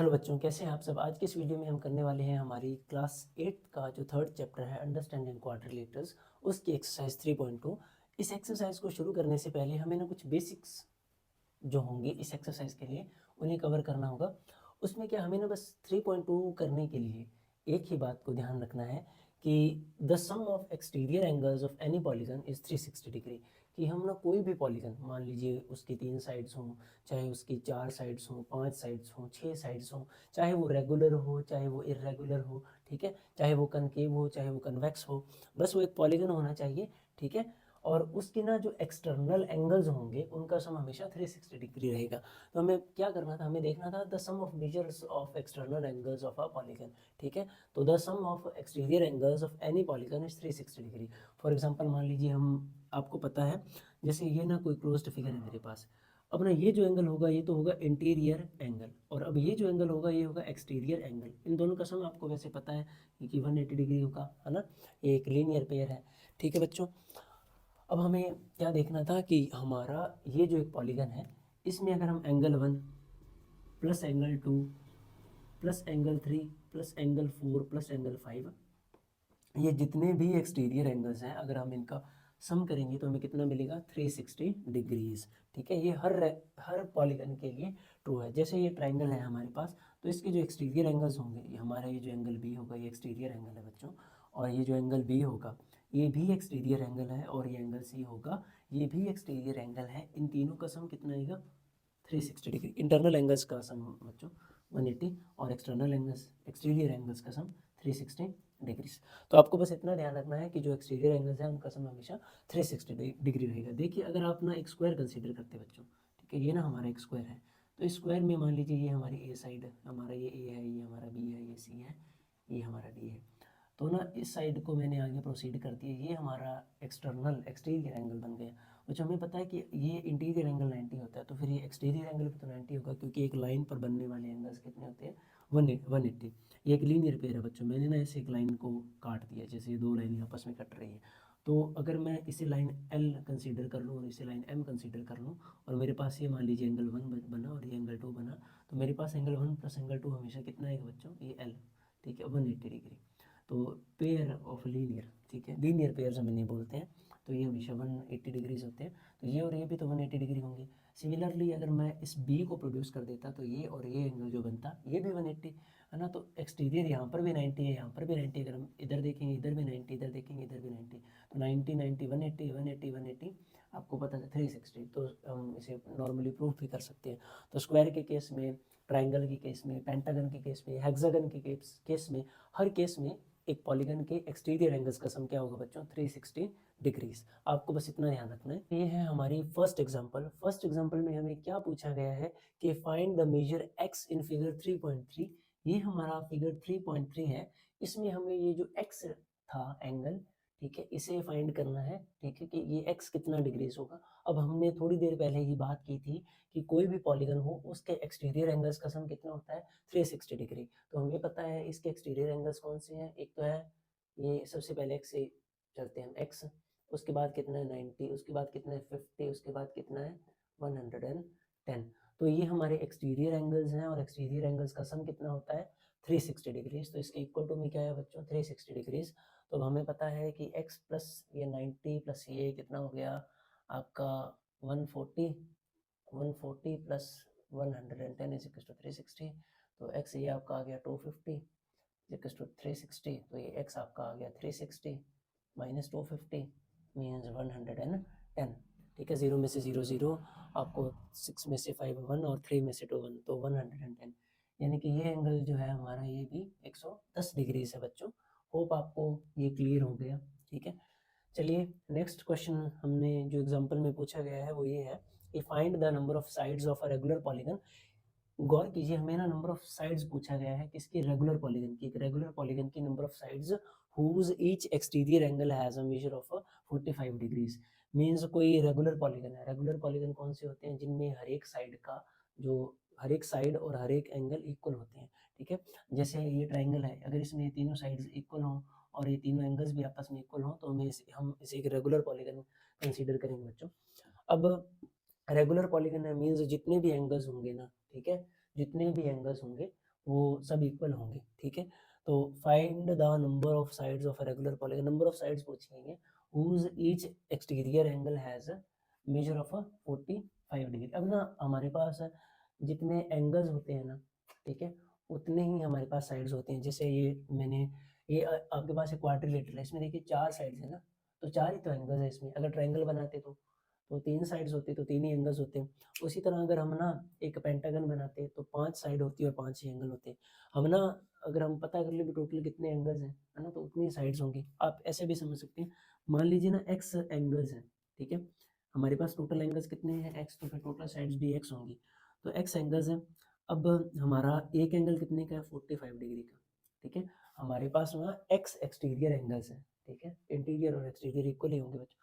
Hello बच्चों, कैसे हैं आप सब। आज के इस वीडियो में हम करने वाले हैं हमारी क्लास 8 का जो थर्ड चैप्टर है अंडरस्टैंडिंग क्वाड्रिलेटरल्स, उसकी एक्सरसाइज 3.2। इस एक्सरसाइज को शुरू करने से पहले हमें ना कुछ बेसिक्स जो होंगे इस एक्सरसाइज के लिए उन्हें कवर करना होगा। उसमें क्या हमें ना बस 3.2 करने के लिए एक ही बात को ध्यान रखना है कि the sum of exterior angles of any polygon is 360 degree. कि हम ना कोई भी पॉलीगन मान लीजिए उसकी 3 साइड्स हों, चाहे उसकी 4 साइड्स हों, 5 साइड्स हों, 6 साइड्स हों, चाहे वो रेगुलर हो चाहे वो इर्रेगुलर हो, ठीक है, चाहे वो कनकेव हो चाहे वो कन्वेक्स हो, बस वो एक पॉलीगन होना चाहिए, ठीक है। और उसके ना जो एक्सटर्नल एंगल्स होंगे उनका सम हमेशा 360 डिग्री रहेगा। तो हमें क्या करना था, हमें देखना था the sum of measures of external angles of a polygon, ठीक है। तो the sum of exterior angles of any polygon is 360 degree. For example मान लीजिए हम, आपको पता है जैसे ये ना कोई क्लोज्ड फिगर है मेरे पास। अब ना ये जो एंगल होगा ये तो होगा इंटीरियर एंगल, और अब ये जो एंगल होगा ये होगा एक्सटीरियर एंगल। इन दोनों का सम आपको वैसे पता है कि 180 डिग्री होगा, है ना। ये एक लीनियर पेयर है, ठीक है बच्चों। अब हमें क्या देखना था कि हमारा ये जो एक पॉलीगन है इसमें अगर हम angle 1 plus angle 2 plus angle 3 plus angle 4 plus angle 5, ये जितने भी एक्सटीरियर एंगल्स हैं अगर हम इनका सम करेंगे तो हमें कितना मिलेगा 360 डिग्रीज, ठीक है। ये हर पॉलीगन के लिए ट्रू है। जैसे ये ट्राइंगल है हमारे पास, तो इसके जो एक्सटीरियर एंगल्स होंगे, ये हमारा ये जो एंगल बी होगा ये एक्सटीरियर एंगल है बच्चों, और ये जो एंगल बी होगा ये भी एक्सटीरियर एंगल है, और ये एंगल सी होगा ये भी एक्सटीरियर एंगल है। इन तीनों का सम कितना आएगा 360 डिग्री। इंटरनल एंगल्स का सम बच्चों 180 और एक्सटर्नल एंगल्स एक्सटीरियर एंगल्स का सम 360 डिग्रीज। तो आपको बस इतना ध्यान रखना है कि जो एक्सटीरियर एंगल्स हैं उनका सम हमेशा 360 डिग्री रहेगा। देखिए अगर आप ना एक स्क्वायर कंसीडर करते हैं बच्चों, ठीक है, ये ना हमारा एक स्क्वायर है, तो इस स्क्वायर में मान लीजिए ये हमारी ए साइड है, हमारा ये ए है, ये हमारा बी है, ये सी है, ये हमारा डी है। तो ना इस साइड को मैंने आगे प्रोसीड कर दिया, ये हमारा एक्सटर्नल एक्सटीरियर एंगल बन गया। अच्छा, हमें पता है कि ये इंटीरियर एंगल 90 होता है, तो फिर ये एक्सटीरियर एंगल भी तो 90 होगा, क्योंकि एक लाइन पर बनने वाले एंगल्स कितने होते हैं 180। ये एक लीनियर पेयर है बच्चों, मैंने ना ऐसे एक लाइन को काट दिया, जैसे दो लाइन आपस में कट रही है। तो अगर मैं इसे लाइन एल कंसीडर कर लूँ और इसे लाइन एम कंसीडर कर लूँ, और मेरे पास ये मान लीजिए एंगल 1 बना और ये एंगल 2 बना, तो मेरे पास एंगल 1 प्लस एंगल 2 हमेशा कितना आएगा बच्चों, ये एल, ठीक है, 180 डिग्री। तो पेयर ऑफ लीनियर, ठीक है, लीनियर पेयर हम इन्हें बोलते हैं, तो ये हमेशा 180 डिग्रीज होते हैं। तो ये और ये भी तो 180 डिग्री होंगे। सिमिलरली अगर मैं इस बी को प्रोड्यूस कर देता तो ये और ये एंगल जो बनता ये भी 180 है ना। तो एक्सटीरियर यहाँ पर भी 90 है, यहाँ पर भी 90, अगर हम इधर देखेंगे इधर भी 90, इधर देखेंगे इधर भी 90, तो 90 90 180 180 180, आपको पता है 360। तो हम इसे नॉर्मली प्रूफ भी कर सकते हैं। तो स्क्वायर के केस में, ट्राइंगल के केस में, पेंटागन के केस में, हेक्सागन के केस में, हर केस में एक पॉलीगन के एक्सटीरियर एंगल्स का सम क्या होगा बच्चों 360 डिग्रीज। आपको बस इतना ध्यान रखना है। ये है हमारी फर्स्ट एग्जांपल। फर्स्ट एग्जांपल में हमें क्या पूछा गया है कि find the measure x in figure 3.3। ये हमारा फिगर 3.3 है, इसमें हमें ये जो x था एंगल, ठीक है, इसे फाइंड करना है, ठीक है, कि ये x कितना डिग्रीज होगा। अब हमने थोड़ी देर पहले ही बात की थी कि कोई भी पॉलीगन हो उसके एक्सटीरियर एंगल्स का सम कितना होता है 360 डिग्री। तो हमें पता है इसके एक्सटीरियर एंगल्स कौन से हैं, एक तो है ये, सबसे पहले x से चलते हैं हम, x, उसके बाद कितना है 90, उसके बाद कितना है 50, उसके बाद कितना है 110। तो ये हमारे एक्सटीरियर एंगल्स हैं, और एक्सटीरियर एंगल्स का सम कितना होता है 360 डिग्रीज। तो इसके इक्वल टू में क्या है बच्चों 360 डिग्रीज। तो अब हमें पता है कि x प्लस ये 90 प्लस ये कितना हो गया आपका 140, 140 प्लस 110 इज इक्वल टू 360। तो x ये आपका आ गया 250 इक्वल टू 360, तो ये x आपका आ गया 360 माइनस 250 मीन्स 110, ठीक है। जीरो में से जीरो जीरो, आपको 6 में से 5 1 और 3 में से 2 1, तो 110, यानी कि ये एंगल जो है हमारा ये भी 110 डिग्री है बच्चों। होप आपको ये क्लियर हो गया, ठीक है। चलिए नेक्स्ट क्वेश्चन हमने जो एग्जांपल में पूछा गया है वो ये है कि find the number of sides of a regular polygon. गौर कीजिए, हमें ना नंबर ऑफ साइड्स पूछा गया है किसकी, रेगुलर पॉलीगन की। एक रेगुलर पॉलीगन की number of sides whose each exterior angle has a measure of 45 degrees. Means कोई रेगुलर पॉलीगन है। रेगुलर पॉलीगन कौन से होते हैं, जिनमें हर एक साइड का जो हर एक साइड और हर एक एंगल इक्वल होते हैं, ठीक है। जैसे ये ट्राइंगल है, अगर इसमें तीनों साइड्स इक्वल हों और ये तीनों एंगल्स भी आपस में इक्वल हों, तो हम इसे एक रेगुलर पॉलीगन कंसीडर करेंगे बच्चों। अब रेगुलर पॉलीगन है मीन्स जितने भी एंगल्स होंगे ना, ठीक है, जितने भी एंगल्स होंगे वो सब इक्वल होंगे, ठीक है। तो find the number of sides of a regular polygon, number of sides पूछेंगे whose each exterior angle has a measure of a 45 degree. अब ना हमारे पास जितने एंगल्स होते हैं ना, ठीक है, उतने ही हमारे पास साइड्स होते हैं। जैसे ये आपके पास एक क्वाड्रिलेटरल है, इसमें देखिए 4 साइड्स है ना, तो 4 ही तो एंगल्स है इसमें। अगर ट्रायंगल बनाते तो 3 साइड्स होती, तो 3 ही एंगल्स होते हैं। उसी तरह अगर हम ना एक पेंटागन बनाते तो 5 साइड होती और 5 ही एंगल होते। हम ना अगर हम पता कर ले भी टोटल कितने एंगल्स हैं, है ना, तो उतनी साइड्स होंगी। आप ऐसे भी समझ सकते हैं, मान लीजिए ना एक्स एंगल्स हैं, ठीक है, हमारे पास टोटल एंगल्स कितने हैं एक्स, तो फिर टोटल साइड्स भी एक्स होंगी। तो एक्स एंगल्स हैं। अब हमारा एक एंगल कितने का है, 45 डिग्री का, ठीक है। हमारे पास वहाँ एक्स एक्सटीरियर एंगल्स हैं, ठीक है, इंटीरियर और एक्सटीरियर इक्वल ही होंगे बच्चों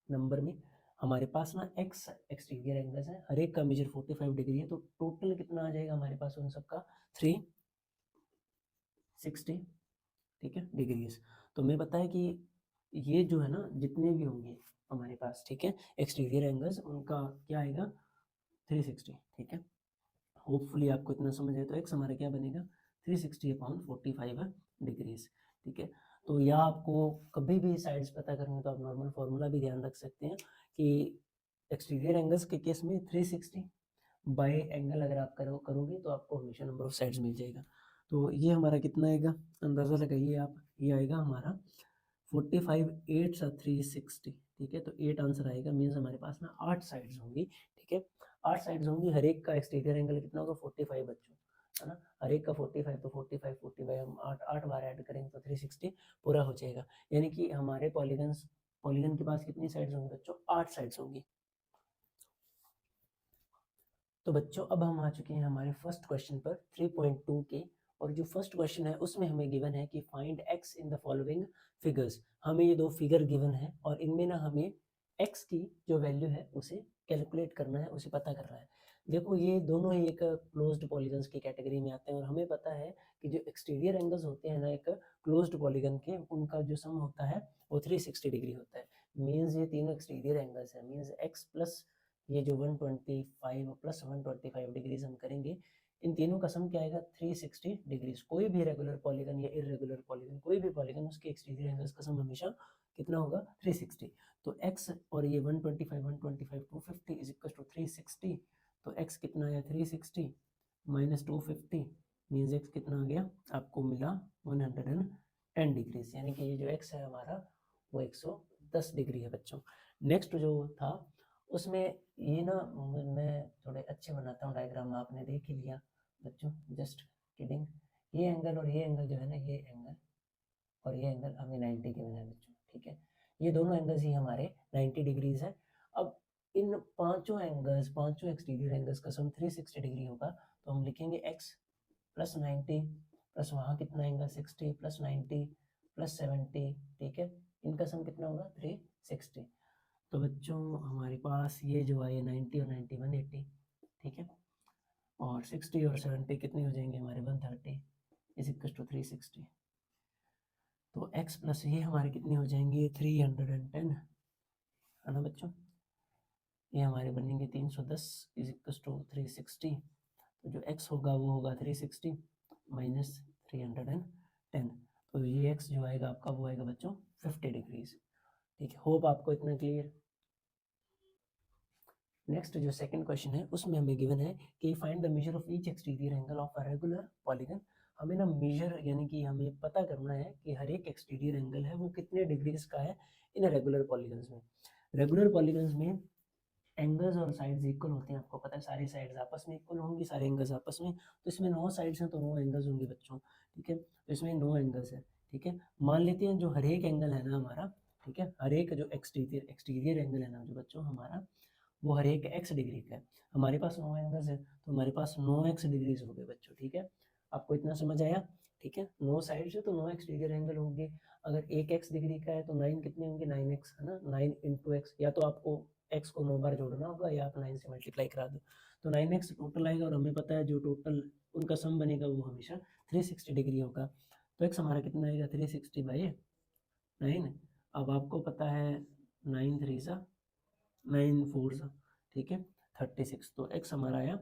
नंबर में। हमारे पास ना एक्स एक्सटीरियर एंगल्स हैं, हर एक का मेजर 45 डिग्री है, तो टोटल कितना आ जाएगा हमारे पास उन सबका 360, ठीक है, डिग्रीज। तो मैं पता है कि ये जो है ना जितने भी होंगे हमारे पास, ठीक है, एक्सटीरियर एंगल्स, उनका क्या आएगा 360, ठीक है। होपफुली आपको इतना समझ आए। तो एक्स हमारा क्या बनेगा 360/45 डिग्रीज, ठीक है। तो या आपको कभी भी साइड्स पता करनी हो तो आप नॉर्मल फार्मूला भी ध्यान रख सकते हैं कि एक्सटीरियर एंगल्स के केस में 360 बाय एंगल अगर आप करोगे तो आपको हमेशा नंबर ऑफ साइड्स मिल जाएगा। तो ये हमारा कितना आएगा, अंदाज़ा लगाइए आप, ये आएगा हमारा 45 8 सा 360, ठीक है। तो 8 आंसर आएगा, मीन्स हमारे पास ना 8 साइड्स होंगी, ठीक है, 8 साइड्स होंगी। हर एक का एक्सटीरियर एंगल कितना होगा 45 बच्चों, है ना, हर एक का 45, तो 45 हम 8 बार ऐड करेंगे तो 360 पूरा हो जाएगा। यानी कि हमारे पॉलीगन के पास कितनी साइड्स होंगी बच्चों, 8 साइड्स होंगी। तो बच्चों अब हम आ चुके हैं हमारे फर्स्ट क्वेश्चन पर 3.2 के, और जो फर्स्ट क्वेश्चन है उसमें हमें गिवन है कि find x in the following figures. हमें ये दो फिगर गिवन है और इनमें ना हमें x की जो वैल्यू है उसे कैलकुलेट करना है, उसे पता करना है। देखो ये दोनों ही एक क्लोज्ड पॉलीगन्स की कैटेगरी में आते हैं, और हमें पता है कि जो एक्सटीरियर एंगल्स होते हैं ना एक क्लोज्ड पॉलीगन के, उनका जो सम होता है वो 360 डिग्री होता है। मीन्स ये तीनों एक्सटीरियर एंगल्स हैं, मीन्स x प्लस ये जो 125 प्लस 125 डिग्रीज हम करेंगे, इन तीनों का सम क्या आएगा 360 डिग्रीज। कोई भी रेगुलर पॉलीगन या इरेगुलर पॉलीगन, कोई भी पॉलीगन, उसके एक्सटीरियर एंगल्स का सम हमेशा कितना होगा 360। तो x और ये 125 250 इज इक्वल टू 360। तो x कितना आया 360 माइनस 250, मीन्स x कितना आ गया आपको मिला 110 डिग्रीज, यानी कि ये जो x है हमारा वो 110 डिग्री है बच्चों। नेक्स्ट जो था उसमें ये ना मैं थोड़े अच्छे बनाता हूँ डायग्राम, आपने देख ही लिया बच्चों, जस्ट किडिंग। ये एंगल और ये एंगल जो है ना, ये एंगल और ये एंगल हमें 90 गिवन है बच्चों, ठीक है। ये दोनों एंगल्स ही हमारे 90 डिग्रीज है। अब इन पांचों एंगल्स, पांचों एक्सटीरियर एंगल्स का सम 360 डिग्री होगा, तो हम लिखेंगे x प्लस 90 प्लस वहाँ कितना एंगल 60 प्लस 90 प्लस 70, ठीक है, इनका सम कितना होगा 360। तो बच्चों हमारे पास ये जो है 90 और 90 180, ठीक है, और 60 और 70 कितने हो जाएंगे हमारे 130 इज इक्वल टू 360। तो x प्लस ये हमारे कितने हो जाएंगे 310, है ना बच्चों, ये हमारे बनेंगे 310 इज इक्वल टू 360। तो जो x होगा वो होगा 360 माइनस 310, तो ये x जो आएगा आपका वो आएगा बच्चों 50 डिग्रीज, ठीक है। होप आपको इतना क्लियर। नेक्स्ट जो सेकंड क्वेश्चन है उसमें हमें गिवन है कि find the major of each exterior angle of a regular polygon. हमें ना मेजर यानी कि हमें पता करना है कि हर एक एक्सटीरियर एंगल है वो कितने डिग्रीज का है इन रेगुलर पॉलीगन्स में। रेगुलर पॉलीगन्स में एंगल्स और साइड्स इक्वल होते हैं, आपको पता है सारी साइड्स आपस में इक्वल होंगी, सारे एंगल्स आपस में। तो इसमें 9 साइड्स हैं तो 9 एंगल्स होंगे बच्चों, ठीक है। तो इसमें 9 एंगल्स है, ठीक है। मान लेते हैं जो हर एक एंगल है ना हमारा, ठीक है, हर एक जो एक्सटीरियर एंगल है ना जो बच्चों हमारा, वो हर एक x डिग्री का है। हमारे पास 9 एंगल्स है तो हमारे पास 9x डिग्रीज हो गए बच्चों, ठीक है। आपको इतना समझ आया, ठीक है। 9 साइड से तो 9 एक्सटीरियर एंगल होंगे। अगर एक x डिग्री का है तो 9 कितने होंगे 9x, है ना, 9 इंटू एक्स, या तो आपको x को 9 बार जोड़ना होगा या आप 9 से मल्टीप्लाई करा दो, तो 9x टोटल आएगा। और हमें पता है जो टोटल उनका सम बनेगा वो हमेशा 360 डिग्री होगा। तो x हमारा कितना आएगा 360/9। अब आपको पता है 9 3 सा 9 4 सा, ठीक है, 36। तो x हमारा आया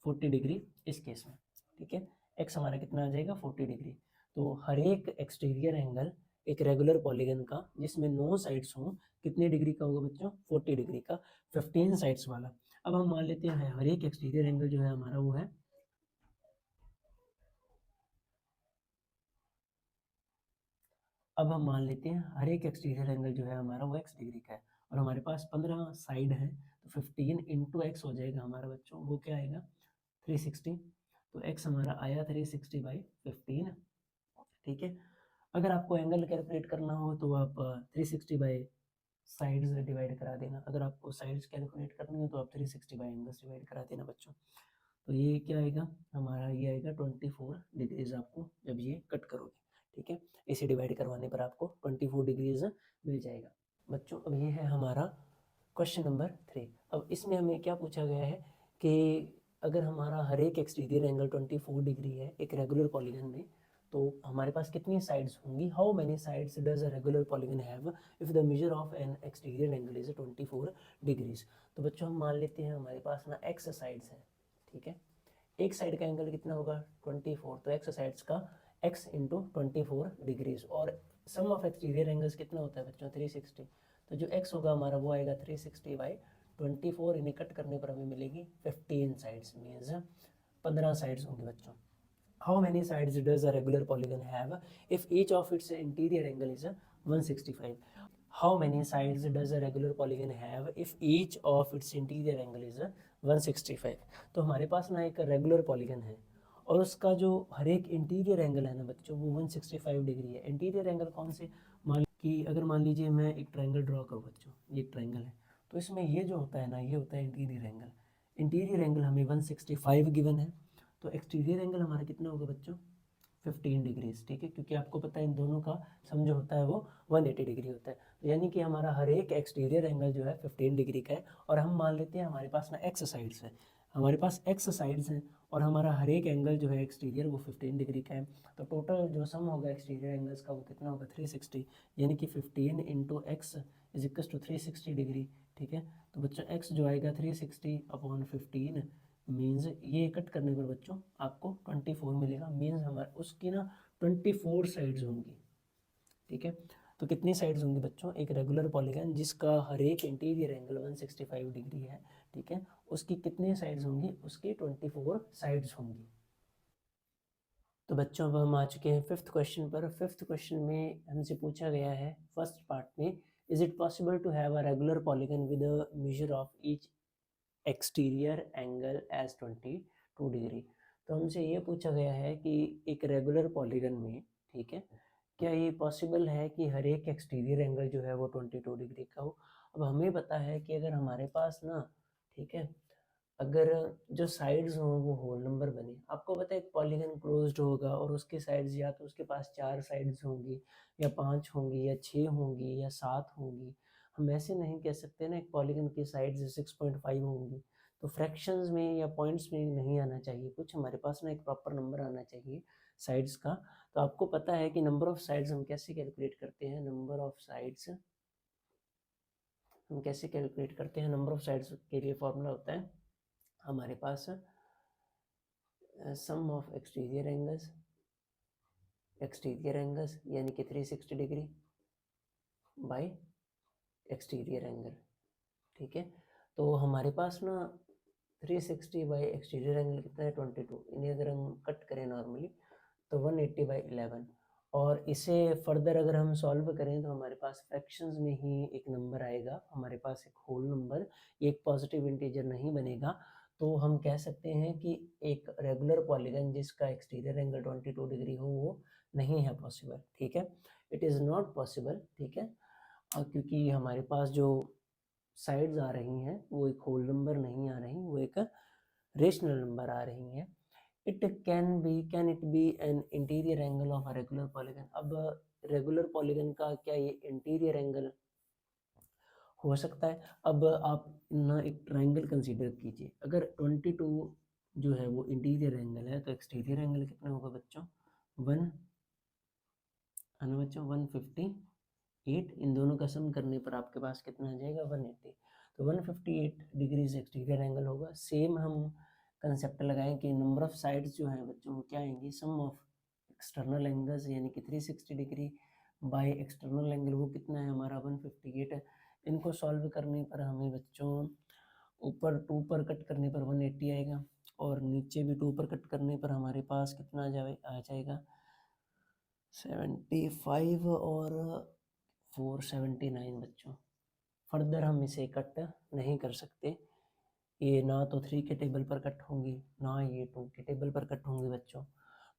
40 डिग्री इस केस में, ठीक है। एक्स हमारा कितना आ जाएगा 40 डिग्री। तो हर एक एक्सटीरियर एंगल एक रेगुलर पॉलीगन का जिसमें 9 साइड्स हों कितने डिग्री का होगा बच्चों 40 डिग्री का, 15 साइड्स वाला। अब हम मान लेते हैं हर एक एक्सटीरियर एंगल जो है हमारा वो है अब हम मान लेते हैं हर एक एक्सटीरियर एंगल जो है हमारा वो x डिग्री का है और हमारे पास 15 साइड है, तो 15 इंटू एक्स हो जाएगा हमारा बच्चों, वो क्या आएगा 360। तो x हमारा आया 360 बाई 15। ठीक है, अगर आपको एंगल कैलकुलेट करना हो तो आप 360 बाई साइड्स डिवाइड करा देना, अगर आपको साइड्स कैलकुलेट करनी हो तो आप 360 बाई एंगल्स डिवाइड करा देना बच्चों। तो ये क्या आएगा हमारा, ये आएगा 24 डिग्रीज आपको जब ये कट करोगे। ठीक है, इसे डिवाइड करवाने पर आपको 24 डिग्रीज मिल जाएगा बच्चों। अब ये है हमारा क्वेश्चन नंबर 3। अब इसमें हमें क्या पूछा गया है कि अगर हमारा हर एक एक्सटीरियर एंगल 24 डिग्री है एक रेगुलर पॉलीगन में, तो हमारे पास कितनी साइड्स होंगी, how many sides does a regular polygon have if the measure of N exterior angle is 24 degrees. तो बच्चों हम मान लेते हैं हमारे पास ना एक्स साइड्स है। ठीक है, एक साइड का एंगल कितना होगा 24, तो एक्स साइड्स का x इंटू 24 डिग्रीज, और सम ऑफ एक्सटीरियर एंगल्स कितना होता है बच्चों 360। तो जो x होगा हमारा वो आएगा 360 बाई 24, इन्हें कट करने पर हमें मिलेगी 15 साइड्स, मीन्स 15 साइड्स होंगे बच्चों। How many sides does a regular polygon have if each of its interior angle is 165। How many sides does a regular polygon have if each of its interior angle is 165। तो हमारे पास ना एक regular polygon है और उसका जो हर एक interior angle है ना बच्चों वो 165 डिग्री है। इंटीरियर एंगल कौन से, अगर मान लीजिए मैं एक ट्रायंगल ड्रॉ करूँ बच्चों, ये एक ट्रायंगल है, तो इसमें ये जो होता है ना ये होता है इंटीरियर एंगल। इंटीरियर एंगल हमें 165 गिवन है, तो एक्सटीरियर एंगल हमारा कितना होगा बच्चों 15 डिग्रीज। ठीक है, क्योंकि आपको पता है इन दोनों का सम जो होता है वो 180 डिग्री होता है, तो यानी कि हमारा हर एक एक्सटीरियर एंगल जो है 15 डिग्री का है। और हम मान लेते हैं हमारे पास ना एक्स साइड्स है, हमारे पास एक्स साइड्स हैं और हमारा हर एक एंगल जो है एक्सटीरियर वो 15 डिग्री का है। तो टोटल जो सम होगा एक्सटीरियर एंगल्स का वो कितना होगा 360, यानी कि 15 into x is equal to 360 degree. ठीक है, तो बच्चों एक्स जो आएगा 360 अपॉन 15 मीन्स ये कट करने पर बच्चों आपको 24 मिलेगा, मीन्स हमारे उसकी ना 24 साइड्स होंगी। ठीक है, तो कितनी साइड्स होंगी बच्चों, एक रेगुलर पॉलीगन जिसका हर एक इंटीरियर एंगल 165 डिग्री है, ठीक है, उसकी कितनी साइड्स होंगी, उसकी 24 साइड्स होंगी। तो बच्चों अब हम आ चुके हैं फिफ्थ क्वेश्चन पर। फिफ्थ क्वेश्चन में हमसे पूछा गया है फर्स्ट पार्ट में, is it possible to have a regular polygon with a measure of each exterior angle as 22 degree. तो हमसे ये पूछा गया है कि एक रेगुलर पॉलीगन में, ठीक है, क्या ये पॉसिबल है कि हर एक एक्सटीरियर एंगल जो है वो 22 डिग्री का हो। अब हमें पता है कि अगर हमारे पास ना, ठीक है, अगर जो साइड्स हों वो होल नंबर बने, आपको पता है एक पॉलीगन क्लोज्ड होगा और उसके साइड्स या तो उसके पास 4 साइड्स होंगी या 5 होंगी या 6 होंगी या 7 होंगी। हम ऐसे नहीं कह सकते ना एक पॉलीगन की साइड्स 6.5 होंगी। तो फ्रैक्शंस में या पॉइंट्स में नहीं आना चाहिए, कुछ हमारे पास ना एक प्रॉपर नंबर आना चाहिए साइड्स का। तो आपको पता है कि नंबर ऑफ साइड्स हम कैसे कैलकुलेट करते हैं, नंबर ऑफ साइड्स हम कैसे कैलकुलेट करते हैं, नंबर ऑफ साइड्स के लिए फॉर्मूला होता है हमारे पास सम ऑफ एक्सटीरियर एंगल्स यानी कि 360 डिग्री बाय एक्सटीरियर एंगल। ठीक है, तो हमारे पास ना 360 बाई एक्सटीरियर एंगल कितना है 22, इन्हें अगर हम कट करें नॉर्मली तो 180 बाई 11, और इसे फर्दर अगर हम सॉल्व करें तो हमारे पास फ्रैक्शंस में ही एक नंबर आएगा, हमारे पास एक होल नंबर, एक पॉजिटिव इंटीजर नहीं बनेगा। तो हम कह सकते हैं कि एक रेगुलर पॉलीगन जिसका एक्सटीरियर एंगल 22 डिग्री हो वो नहीं है पॉसिबल। ठीक है, इट इज़ नॉट पॉसिबल। ठीक है, क्योंकि हमारे पास जो साइड्स आ रही हैं वो एक होल नंबर नहीं आ रही, वो एक रेशनल नंबर आ रही हैं। Can it be an interior angle of a regular polygon. अब रेगुलर पॉलीगन का क्या ये इंटीरियर एंगल हो सकता है। अब आप ना एक ट्रायंगल कंसीडर कीजिए, अगर 22 जो है वो इंटीरियर एंगल है तो एक्सटीरियर एंगल कितना होगा बच्चों 1 है ना बच्चों 158, इन दोनों का सम करने पर आपके पास कितना आ जाएगा 180। तो 158 डिग्री एक्सटीरियर एंगल होगा। सेम हम कंसेप्ट लगाएं कि नंबर ऑफ साइड्स जो हैं बच्चों वो क्या आएंगी, सम ऑफ एक्सटर्नल एंगल्स यानी कि 360 डिग्री बाय एक्सटर्नल एंगल वो कितना है हमारा 158 है। इनको सॉल्व करने पर हमें बच्चों ऊपर 2 पर कट करने पर 180 आएगा और नीचे भी 2 पर कट करने पर हमारे पास कितना आ जाएगा 75 और 479 बच्चों। फर्दर हम इसे कट नहीं कर सकते, ये ना तो 3 के टेबल पर कट होंगी ना ये 2 के टेबल पर कट होंगे बच्चों।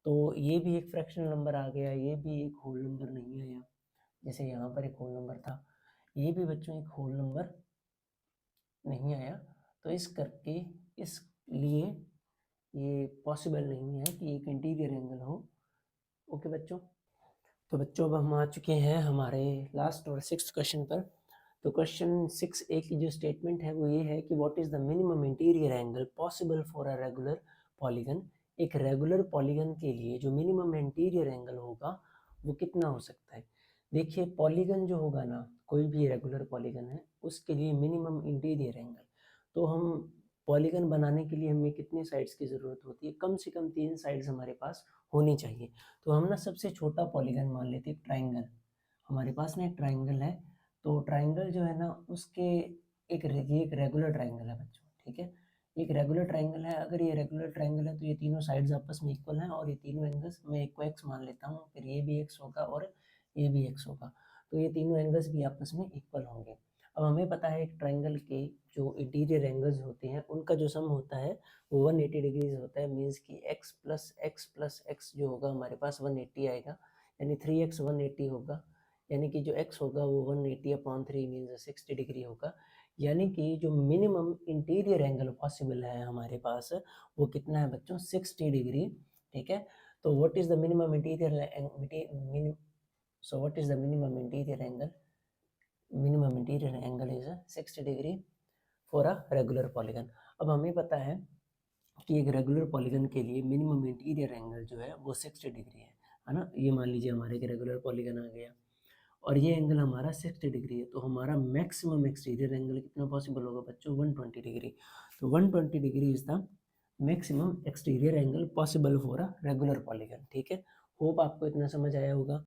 तो ये भी एक फ्रैक्शनल नंबर आ गया, ये भी एक होल नंबर नहीं आया, जैसे यहाँ पर एक होल नंबर था, ये भी बच्चों एक होल नंबर नहीं आया। तो इस करके इसलिए ये पॉसिबल नहीं है कि एक इंटीरियर एंगल हो। ओके बच्चों, तो बच्चों अब हम आ चुके हैं हमारे लास्ट और 6th क्वेश्चन पर। तो क्वेश्चन 6A की जो स्टेटमेंट है वो ये है कि what is the minimum interior angle possible for a regular polygon. एक रेगुलर पॉलीगन के लिए जो मिनिमम इंटीरियर एंगल होगा वो कितना हो सकता है। देखिए पॉलीगन जो होगा ना, कोई भी रेगुलर पॉलीगन है उसके लिए मिनिमम इंटीरियर एंगल, तो हम पॉलीगन बनाने के लिए हमें कितने साइड्स की ज़रूरत होती है, कम से कम 3 साइड्स हमारे पास होनी चाहिए। तो हम ना सबसे छोटा पॉलीगन मान लेते हैं ट्राइंगल। हमारे पास ना एक ट्राइंगल है, तो ट्राइंगल जो है ना उसके ये एक रेगुलर ट्राइंगल है बच्चों, ठीक है। एक रेगुलर ट्राइंगल है, अगर ये रेगुलर ट्राइंगल है तो ये तीनों साइड्स आपस में इक्वल हैं और ये तीनों एंगल्स मैं एक को एक्स मान लेता हूँ, फिर ये भी एक्स होगा और ये भी एक्स होगा, तो ये तीनों एंगल्स भी आपस में इक्वल होंगे। अब हमें पता है एक ट्राइंगल के जो इंटीरियर एंगल्स होते हैं उनका जो सम होता है वो 180 डिग्रीज होता है, मीन्स कि x प्लस एक्स जो होगा हमारे पास 180 आएगा, यानी 3x 180 होगा, यानी कि जो x होगा वो 180/3 मीन्स 60 डिग्री होगा। यानी कि जो मिनिमम इंटीरियर एंगल पॉसिबल है हमारे पास वो कितना है बच्चों 60 डिग्री, ठीक है। तो what is the minimum interior so what is the minimum interior angle? Minimum interior angle is 60 degree for a regular polygon। अब हमें पता है कि एक रेगुलर पॉलीगन के लिए मिनिमम इंटीरियर एंगल जो है वो 60 डिग्री है ना। ये मान लीजिए हमारे एक रेगुलर पॉलीगन आ गया और ये एंगल हमारा 60 डिग्री है, तो हमारा मैक्सिमम एक्सटीरियर एंगल कितना पॉसिबल होगा बच्चों 120 डिग्री। तो 120 degree is the maximum exterior angle possible for a regular polygon, ठीक है। होप आपको इतना समझ आया होगा।